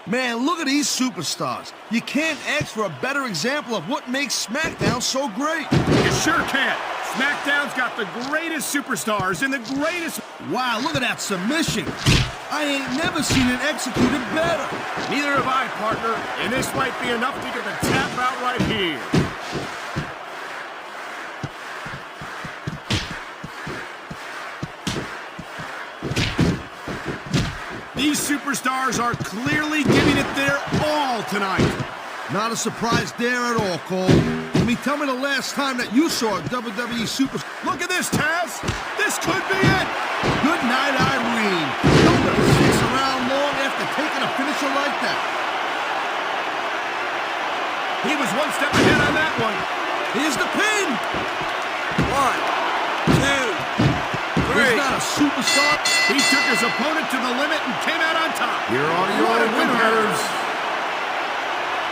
Man, look at these superstars. You can't ask for a better example of what makes SmackDown so great. You sure can't. SmackDown's got the greatest superstars and the greatest... Wow, look at that submission. I ain't never seen it executed better. Neither have I, partner. And this might be enough to get the tap out right here. These superstars are clearly giving it their all tonight. Not a surprise there at all, Cole. I mean, tell me the last time that you saw a WWE superstar. Look at this, Taz. This could be it. Good night, Irene. Nobody sticks around long after taking a finisher like that. He was one step ahead on that one. Here's the pin. 1, 2, 3. He's not a superstar. He took his opponent to the limit and came out on top. Here are your winners,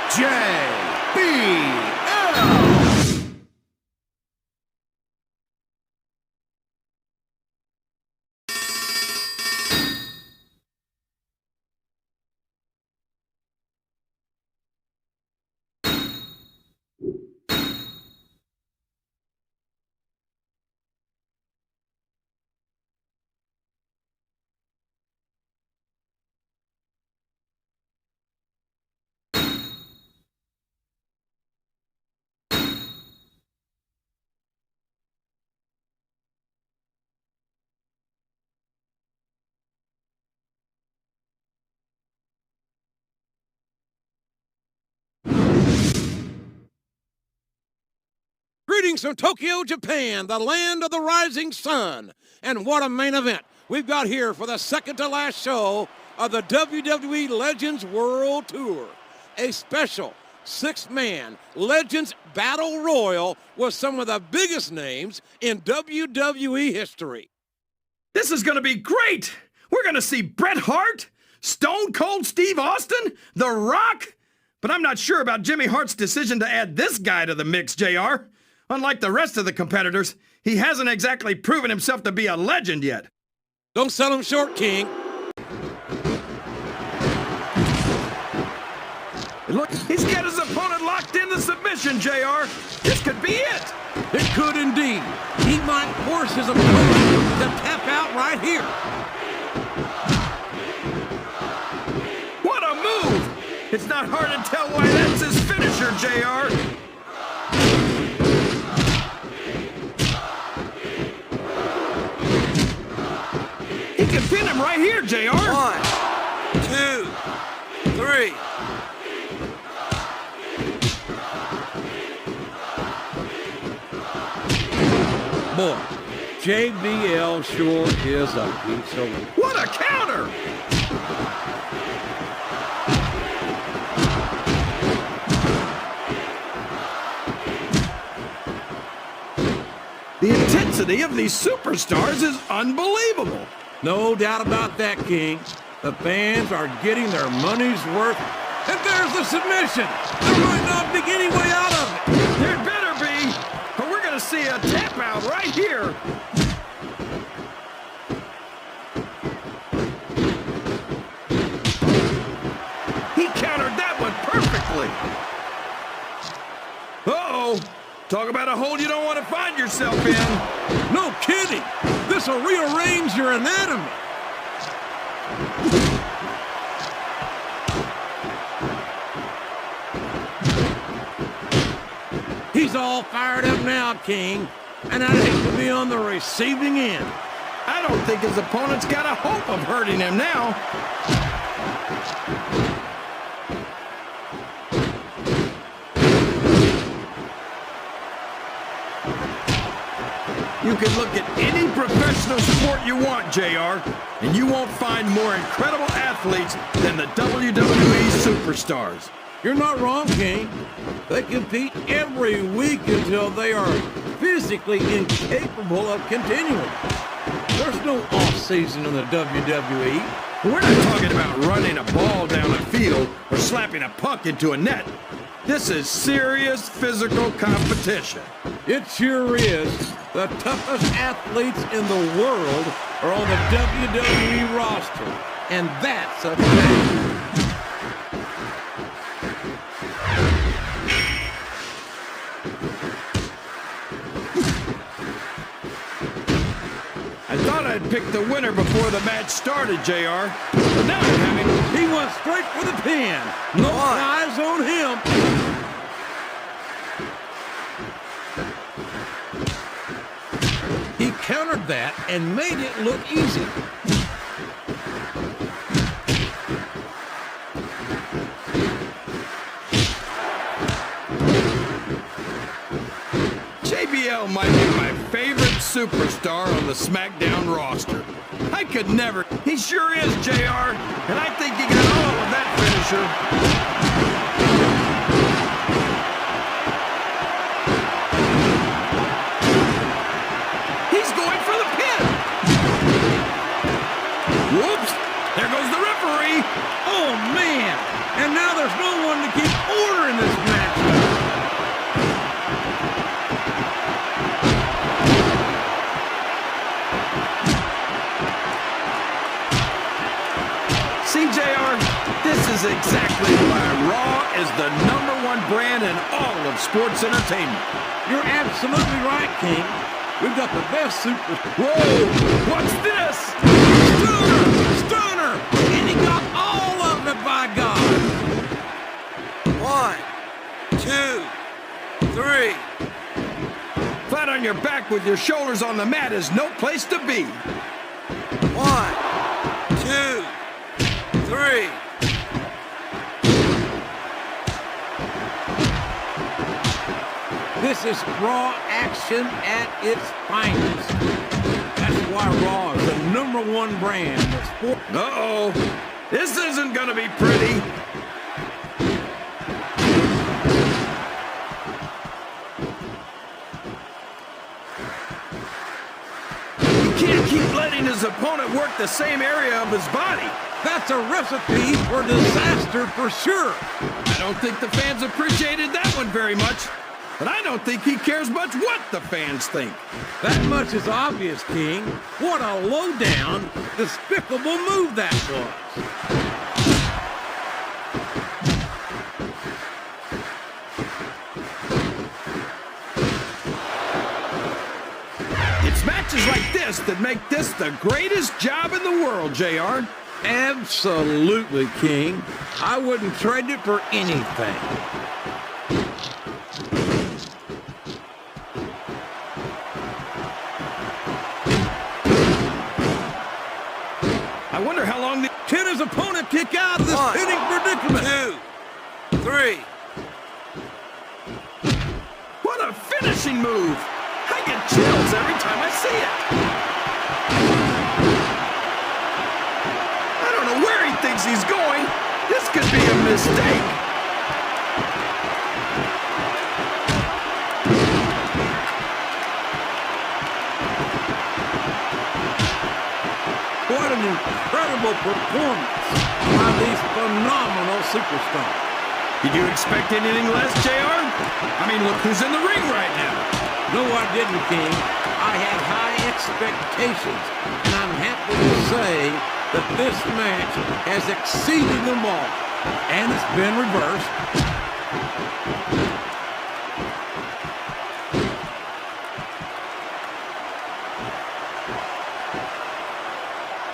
JBL. Greetings from Tokyo, Japan, the land of the rising sun. And what a main event we've got here for the second to last show of the WWE Legends World Tour. A special six-man Legends Battle Royal with some of the biggest names in WWE history. This is going to be great! We're going to see Bret Hart, Stone Cold Steve Austin, The Rock. But I'm not sure about Jimmy Hart's decision to add this guy to the mix, JR. Unlike the rest of the competitors, he hasn't exactly proven himself to be a legend yet. Don't sell him short, King. Look, he's got his opponent locked in the submission, JR. This could be it. It could indeed. He might force his opponent to tap out right here. What a move! It's not hard to tell why that's his finisher, JR. He can pin him right here, JR. 1, 2, 3. Boy, JBL sure is a piece of work. What a counter! The intensity of these superstars is unbelievable. No doubt about that, King. The fans are getting their money's worth. And there's the submission. There might not be any way out of it. There better be, or we're going to see a tap out right here. He countered that one perfectly. Uh-oh. Talk about a hole you don't want to find yourself in. No kidding. This will rearrange your anatomy. He's all fired up now, King. And I'd hate to be on the receiving end. I don't think his opponent's got a hope of hurting him now. You can look at any professional sport you want, JR, and you won't find more incredible athletes than the WWE superstars. You're not wrong, King. They compete every week until they are physically incapable of continuing. There's no off-season in the WWE. We're not talking about running a ball down a field or slapping a puck into a net. This is serious physical competition. It sure is. The toughest athletes in the world are on the WWE roster. And that's a fact. the winner before the match started, JR. But now they're having... He went straight for the pin. No eyes on him. He countered that and made it look easy. JBL might be my favorite superstar on the Smackdown roster. I could never... He sure is, JR. And I think he got all of that finisher. He's going for the pin. Whoops. There goes the referee. Oh, man. And now there's no one to keep order in this match. See, JR, this is exactly why Raw is the #1 brand in all of sports entertainment. You're absolutely right, King. We've got the best super... Whoa! What's this? Stunner! Stunner! And he got all of it, by God! 1, 2, 3. Flat on your back with your shoulders on the mat is no place to be. 1, 2, 3. This is Raw action at its finest. That's why Raw is the #1 brand of sport. Uh-oh. This isn't gonna be pretty. He can't keep letting his opponent work the same area of his body. That's a recipe for disaster for sure. I don't think the fans appreciated that one very much. But I don't think he cares much what the fans think. That much is obvious, King. What a low-down, despicable move that was. It's matches like this that make this the greatest job in the world, JR. Absolutely, King. I wouldn't trade it for anything. I wonder how long Can his opponent kick out of this 1, pinning predicament? 2, 3. What a finishing move! I get chills every time I see it. I don't know where he thinks he's going. This could be a mistake. What an incredible performance by these phenomenal superstars. Did you expect anything less, JR? I mean, look who's in the ring right now. No, I didn't, King. I had high expectations, and I'm happy to say that this match has exceeded them all, and it's been reversed.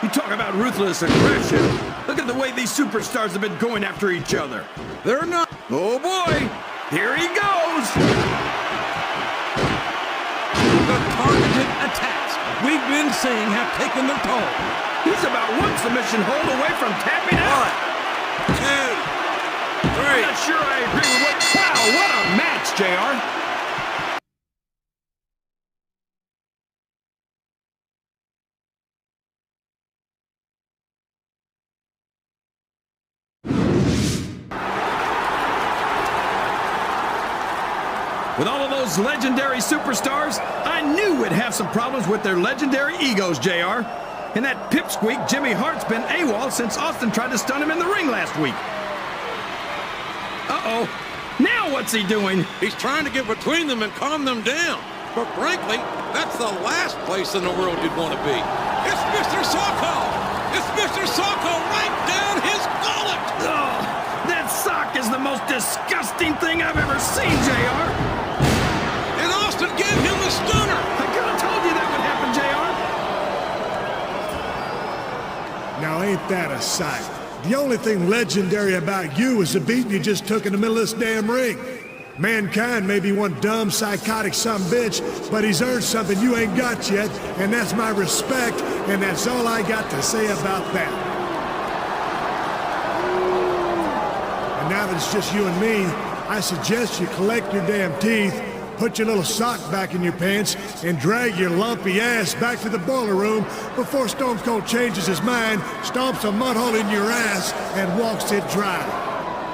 You talk about ruthless aggression. Look at the way these superstars have been going after each other. They're not. Oh boy, here he goes. The targeted attacks we've been seeing have taken their toll. He's about one submission hold away from tapping 1, out. 2, 3. I'm not sure I agree with what... Wow, what a match, JR. With all of those legendary superstars, I knew we'd have some problems with their legendary egos, JR. And that pipsqueak Jimmy Hart's been AWOL since Austin tried to stun him in the ring last week. Uh-oh. Now what's he doing? He's trying to get between them and calm them down. But frankly, that's the last place in the world you'd want to be. It's Mr. Socko! It's Mr. Socko right down his gullet! Oh, that sock is the most disgusting thing I've ever seen, JR. And Austin gave him the stunner! I could have told you that would happen, JR. that aside. The only thing legendary about you is the beating you just took in the middle of this damn ring. Mankind may be one dumb, psychotic sumbitch, but he's earned something you ain't got yet, and that's my respect, and that's all I got to say about that. And now that it's just you and me, I suggest you collect your damn teeth, put your little sock back in your pants, and drag your lumpy ass back to the boiler room before Stone Cold changes his mind, stomps a mud hole in your ass, and walks it dry.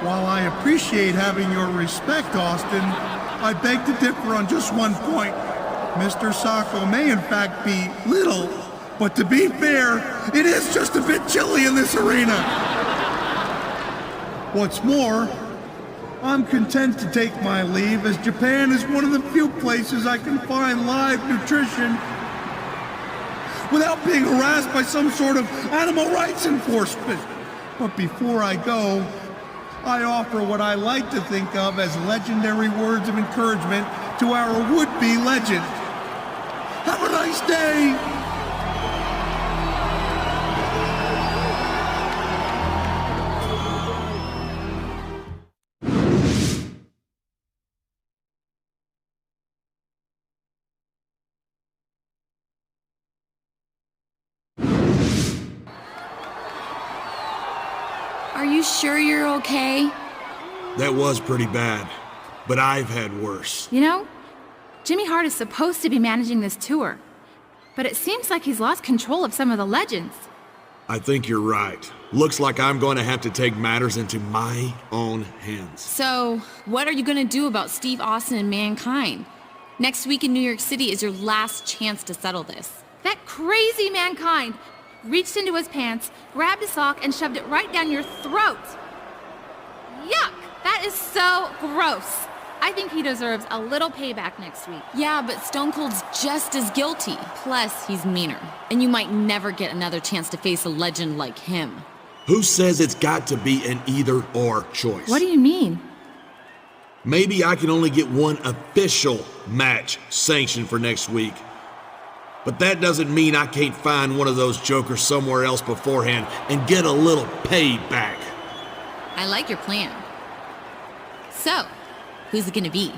While I appreciate having your respect, Austin, I beg to differ on just one point. Mr. Sacco may in fact be little, but to be fair, it is just a bit chilly in this arena. What's more, I'm content to take my leave, as Japan is one of the few places I can find live nutrition without being harassed by some sort of animal rights enforcement. But before I go, I offer what I like to think of as legendary words of encouragement to our would-be legend. Have a nice day! Are you sure you're okay? That was pretty bad, but I've had worse. You know, Jimmy Hart is supposed to be managing this tour, but it seems like he's lost control of some of the legends. I think you're right. Looks like I'm going to have to take matters into my own hands. So, what are you going to do about Steve Austin and Mankind? Next week in New York City is your last chance to settle this. That crazy Mankind reached into his pants, grabbed a sock, and shoved it right down your throat. Yuck! That is so gross. I think he deserves a little payback next week. Yeah, but Stone Cold's just as guilty. Plus, he's meaner. And you might never get another chance to face a legend like him. Who says it's got to be an either-or choice? What do you mean? Maybe I can only get one official match sanctioned for next week. But that doesn't mean I can't find one of those jokers somewhere else beforehand and get a little payback. I like your plan. So, who's it gonna be?